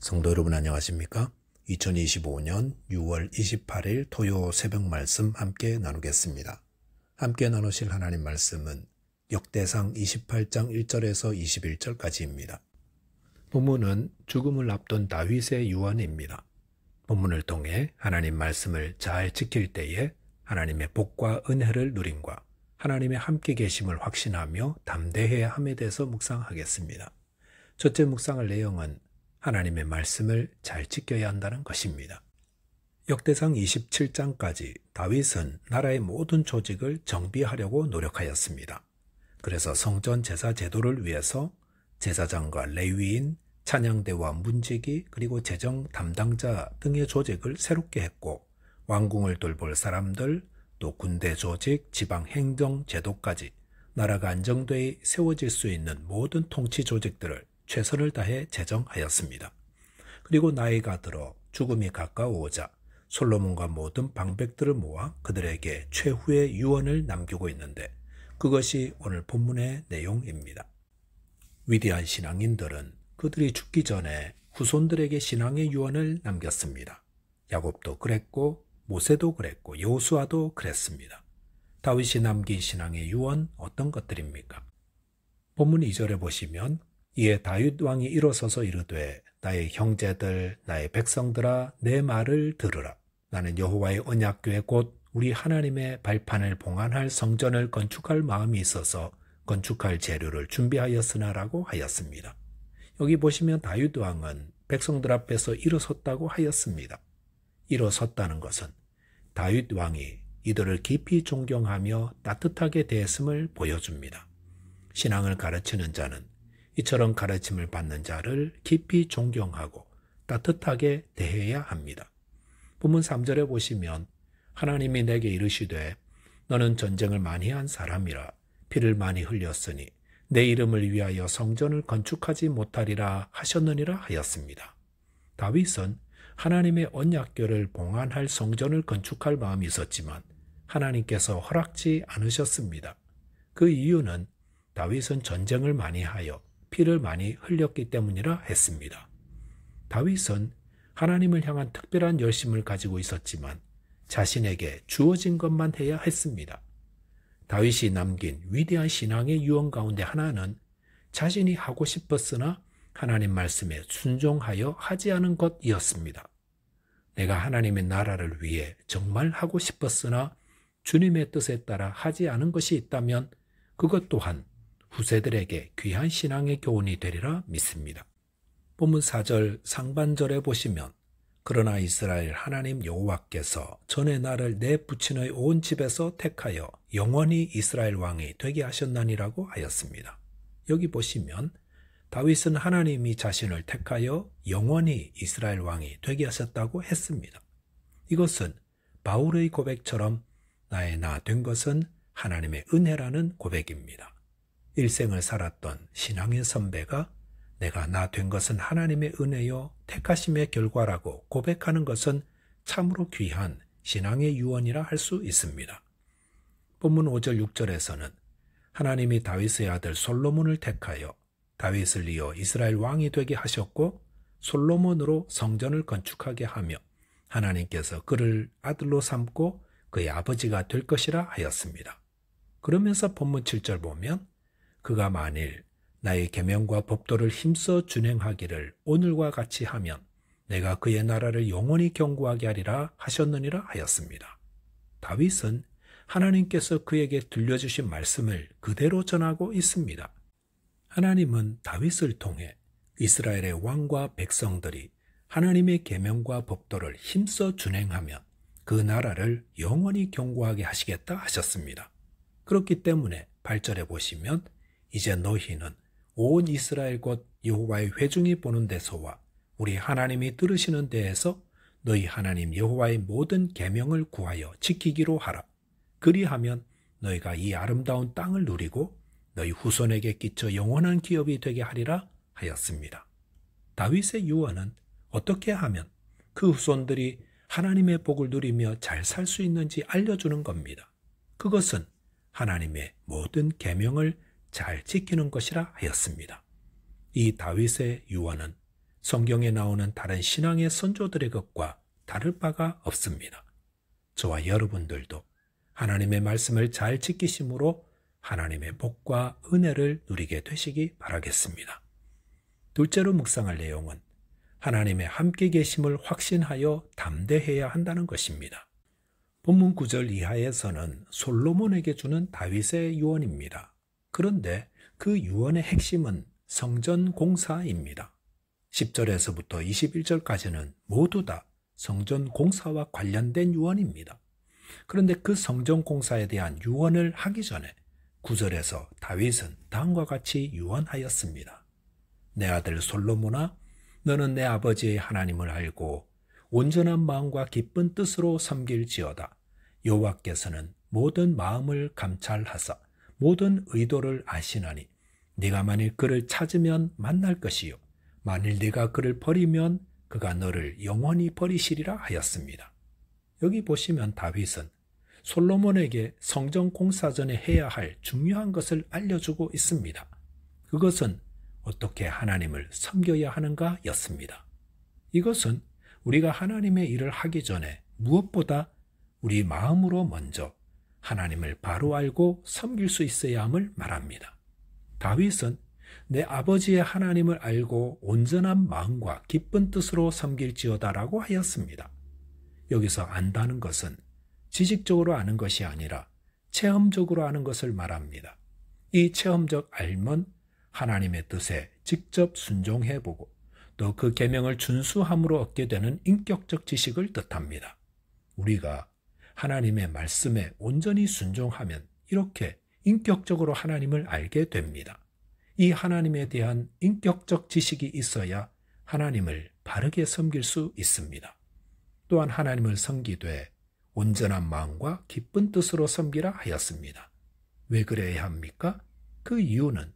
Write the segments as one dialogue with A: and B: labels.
A: 성도 여러분 안녕하십니까? 2025년 6월 28일 토요 새벽 말씀 함께 나누겠습니다. 함께 나누실 하나님 말씀은 역대상 28장 1절에서 21절까지입니다. 본문은 죽음을 앞둔 다윗의 유언입니다. 본문을 통해 하나님 말씀을 잘 지킬 때에 하나님의 복과 은혜를 누림과 하나님의 함께 계심을 확신하며 담대해야 함에 대해서 묵상하겠습니다. 첫째 묵상할 내용은 하나님의 말씀을 잘 지켜야 한다는 것입니다. 역대상 27장까지 다윗은 나라의 모든 조직을 정비하려고 노력하였습니다. 그래서 성전 제사 제도를 위해서 제사장과 레위인, 찬양대와 문지기 그리고 재정 담당자 등의 조직을 새롭게 했고 왕궁을 돌볼 사람들, 또 군대 조직, 지방 행정 제도까지 나라가 안정되어 세워질 수 있는 모든 통치 조직들을 최선을 다해 제정하였습니다. 그리고 나이가 들어 죽음이 가까워오자 솔로몬과 모든 방백들을 모아 그들에게 최후의 유언을 남기고 있는데 그것이 오늘 본문의 내용입니다. 위대한 신앙인들은 그들이 죽기 전에 후손들에게 신앙의 유언을 남겼습니다. 야곱도 그랬고 모세도 그랬고 여호수아도 그랬습니다. 다윗이 남긴 신앙의 유언 어떤 것들입니까? 본문 2절에 보시면 이에 다윗 왕이 일어서서 이르되 나의 형제들 나의 백성들아 내 말을 들으라. 나는 여호와의 언약궤 곧 우리 하나님의 발판을 봉안할 성전을 건축할 마음이 있어서 건축할 재료를 준비하였으나라고 하였습니다. 여기 보시면 다윗 왕은 백성들 앞에서 일어섰다고 하였습니다. 일어섰다는 것은 다윗 왕이 이들을 깊이 존경하며 따뜻하게 대했음을 보여줍니다. 신앙을 가르치는 자는 이처럼 가르침을 받는 자를 깊이 존경하고 따뜻하게 대해야 합니다. 본문 3절에 보시면 하나님이 내게 이르시되 너는 전쟁을 많이 한 사람이라 피를 많이 흘렸으니 내 이름을 위하여 성전을 건축하지 못하리라 하셨느니라 하였습니다. 다윗은 하나님의 언약궤를 봉안할 성전을 건축할 마음이 있었지만 하나님께서 허락지 않으셨습니다. 그 이유는 다윗은 전쟁을 많이 하여 피를 많이 흘렸기 때문이라 했습니다. 다윗은 하나님을 향한 특별한 열심을 가지고 있었지만 자신에게 주어진 것만 해야 했습니다. 다윗이 남긴 위대한 신앙의 유언 가운데 하나는 자신이 하고 싶었으나 하나님 말씀에 순종하여 하지 않은 것이었습니다. 내가 하나님의 나라를 위해 정말 하고 싶었으나 주님의 뜻에 따라 하지 않은 것이 있다면 그것 또한 후세들에게 귀한 신앙의 교훈이 되리라 믿습니다. 본문 4절 상반절에 보시면 그러나 이스라엘 하나님 여호와께서 전에 나를 내 부친의 온 집에서 택하여 영원히 이스라엘 왕이 되게 하셨나니라고 하였습니다. 여기 보시면 다윗은 하나님이 자신을 택하여 영원히 이스라엘 왕이 되게 하셨다고 했습니다. 이것은 바울의 고백처럼 나의 나 된 것은 하나님의 은혜라는 고백입니다. 일생을 살았던 신앙의 선배가 내가 나 된 것은 하나님의 은혜요 택하심의 결과라고 고백하는 것은 참으로 귀한 신앙의 유언이라 할 수 있습니다. 본문 5절 6절에서는 하나님이 다윗의 아들 솔로몬을 택하여 다윗을 이어 이스라엘 왕이 되게 하셨고 솔로몬으로 성전을 건축하게 하며 하나님께서 그를 아들로 삼고 그의 아버지가 될 것이라 하였습니다. 그러면서 본문 7절 보면 그가 만일 나의 계명과 법도를 힘써 준행하기를 오늘과 같이 하면 내가 그의 나라를 영원히 경고하게 하리라 하셨느니라 하였습니다. 다윗은 하나님께서 그에게 들려주신 말씀을 그대로 전하고 있습니다. 하나님은 다윗을 통해 이스라엘의 왕과 백성들이 하나님의 계명과 법도를 힘써 준행하면 그 나라를 영원히 경고하게 하시겠다 하셨습니다. 그렇기 때문에 8절에 보시면 이제 너희는 온 이스라엘 곧 여호와의 회중이 보는 데서와 우리 하나님이 들으시는 데에서 너희 하나님 여호와의 모든 계명을 구하여 지키기로 하라. 그리하면 너희가 이 아름다운 땅을 누리고 너희 후손에게 끼쳐 영원한 기업이 되게 하리라 하였습니다. 다윗의 유언은 어떻게 하면 그 후손들이 하나님의 복을 누리며 잘 살 수 있는지 알려주는 겁니다. 그것은 하나님의 모든 계명을 잘 지키는 것이라 하였습니다. 이 다윗의 유언은 성경에 나오는 다른 신앙의 선조들의 것과 다를 바가 없습니다. 저와 여러분들도 하나님의 말씀을 잘 지키심으로 하나님의 복과 은혜를 누리게 되시기 바라겠습니다. 둘째로 묵상할 내용은 하나님의 함께 계심을 확신하여 담대해야 한다는 것입니다. 본문 9절 이하에서는 솔로몬에게 주는 다윗의 유언입니다. 그런데 그 유언의 핵심은 성전 공사입니다. 10절에서부터 21절까지는 모두 다 성전 공사와 관련된 유언입니다. 그런데 그 성전 공사에 대한 유언을 하기 전에 9절에서 다윗은 다음과 같이 유언하였습니다. 내 아들 솔로몬아, 너는 내 아버지의 하나님을 알고 온전한 마음과 기쁜 뜻으로 섬길지어다. 여호와께서는 모든 마음을 감찰하사 모든 의도를 아시나니 네가 만일 그를 찾으면 만날 것이요 만일 네가 그를 버리면 그가 너를 영원히 버리시리라 하였습니다. 여기 보시면 다윗은 솔로몬에게 성전 공사 전에 해야 할 중요한 것을 알려주고 있습니다. 그것은 어떻게 하나님을 섬겨야 하는가 였습니다. 이것은 우리가 하나님의 일을 하기 전에 무엇보다 우리 마음으로 먼저 하나님을 바로 알고 섬길 수 있어야 함을 말합니다. 다윗은 내 아버지의 하나님을 알고 온전한 마음과 기쁜 뜻으로 섬길지어다라고 하였습니다. 여기서 안다는 것은 지식적으로 아는 것이 아니라 체험적으로 아는 것을 말합니다. 이 체험적 알면 하나님의 뜻에 직접 순종해보고 또 그 계명을 준수함으로 얻게 되는 인격적 지식을 뜻합니다. 우리가 하나님의 말씀에 온전히 순종하면 이렇게 인격적으로 하나님을 알게 됩니다. 이 하나님에 대한 인격적 지식이 있어야 하나님을 바르게 섬길 수 있습니다. 또한 하나님을 섬기되 온전한 마음과 기쁜 뜻으로 섬기라 하였습니다. 왜 그래야 합니까? 그 이유는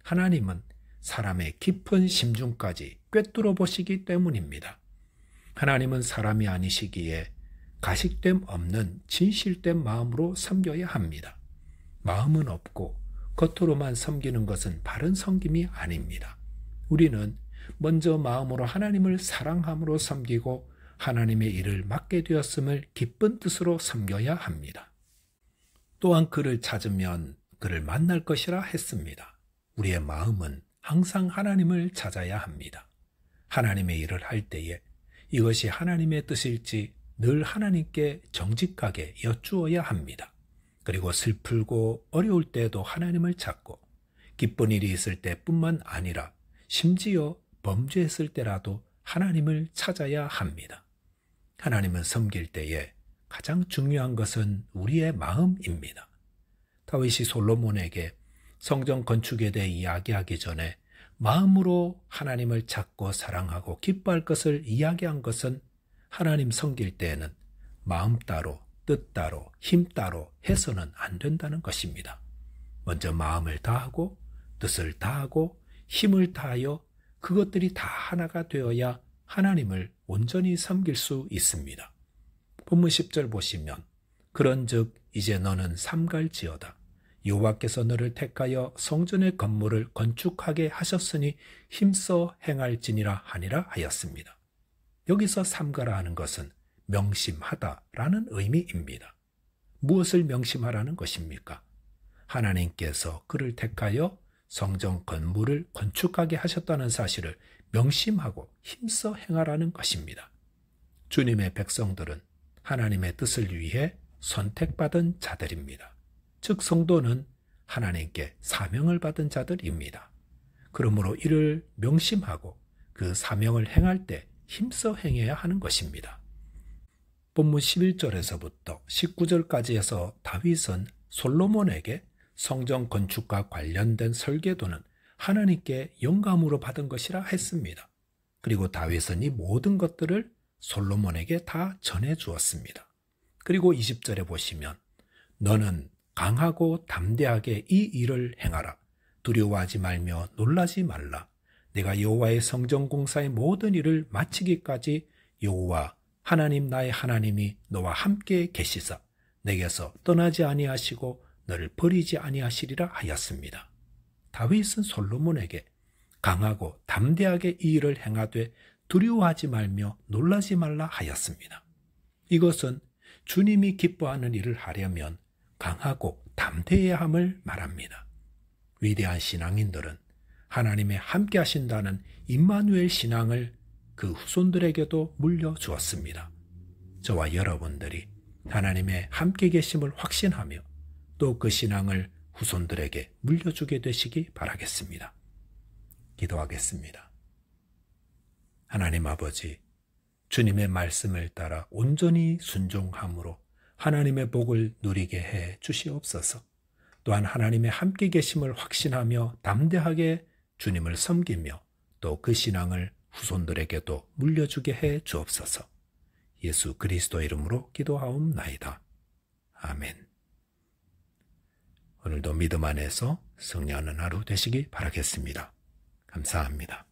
A: 하나님은 사람의 깊은 심중까지 꿰뚫어 보시기 때문입니다. 하나님은 사람이 아니시기에 가식됨 없는 진실된 마음으로 섬겨야 합니다. 마음은 없고 겉으로만 섬기는 것은 바른 섬김이 아닙니다. 우리는 먼저 마음으로 하나님을 사랑함으로 섬기고 하나님의 일을 맡게 되었음을 기쁜 뜻으로 섬겨야 합니다. 또한 그를 찾으면 그를 만날 것이라 했습니다. 우리의 마음은 항상 하나님을 찾아야 합니다. 하나님의 일을 할 때에 이것이 하나님의 뜻일지 늘 하나님께 정직하게 여쭈어야 합니다. 그리고 슬프고 어려울 때에도 하나님을 찾고 기쁜 일이 있을 때뿐만 아니라 심지어 범죄했을 때라도 하나님을 찾아야 합니다. 하나님을 섬길 때에 가장 중요한 것은 우리의 마음입니다. 다윗이 솔로몬에게 성전 건축에 대해 이야기하기 전에 마음으로 하나님을 찾고 사랑하고 기뻐할 것을 이야기한 것은 하나님 섬길 때에는 마음 따로 뜻 따로 힘 따로 해서는 안 된다는 것입니다. 먼저 마음을 다하고 뜻을 다하고 힘을 다하여 그것들이 다 하나가 되어야 하나님을 온전히 섬길 수 있습니다. 본문 10절 보시면 그런즉 이제 너는 삼갈지어다. 여호와께서 너를 택하여 성전의 건물을 건축하게 하셨으니 힘써 행할지니라 하니라 하였습니다. 여기서 삼가라 하는 것은 명심하다라는 의미입니다. 무엇을 명심하라는 것입니까? 하나님께서 그를 택하여 성전 건물을 건축하게 하셨다는 사실을 명심하고 힘써 행하라는 것입니다. 주님의 백성들은 하나님의 뜻을 위해 선택받은 자들입니다. 즉 성도는 하나님께 사명을 받은 자들입니다. 그러므로 이를 명심하고 그 사명을 행할 때 힘써 행해야 하는 것입니다. 본문 11절에서부터 19절까지 해서 다윗은 솔로몬에게 성전 건축과 관련된 설계도는 하나님께 영감으로 받은 것이라 했습니다. 그리고 다윗은 이 모든 것들을 솔로몬에게 다 전해 주었습니다. 그리고 20절에 보시면 너는 강하고 담대하게 이 일을 행하라. 두려워하지 말며 놀라지 말라. 내가 여호와의 성전 공사의 모든 일을 마치기까지 여호와 하나님 나의 하나님이 너와 함께 계시사 내게서 떠나지 아니하시고 너를 버리지 아니하시리라 하였습니다. 다윗은 솔로몬에게 강하고 담대하게 이 일을 행하되 두려워하지 말며 놀라지 말라 하였습니다. 이것은 주님이 기뻐하는 일을 하려면 강하고 담대해야 함을 말합니다. 위대한 신앙인들은 하나님의 함께 하신다는 임마누엘 신앙을 그 후손들에게도 물려주었습니다. 저와 여러분들이 하나님의 함께 계심을 확신하며 또 그 신앙을 후손들에게 물려주게 되시기 바라겠습니다. 기도하겠습니다. 하나님 아버지, 주님의 말씀을 따라 온전히 순종함으로 하나님의 복을 누리게 해 주시옵소서. 또한 하나님의 함께 계심을 확신하며 담대하게 주님을 섬기며 또 그 신앙을 후손들에게도 물려주게 해 주옵소서. 예수 그리스도 이름으로 기도하옵나이다. 아멘. 오늘도 믿음 안에서 승리하는 하루 되시기 바라겠습니다. 감사합니다.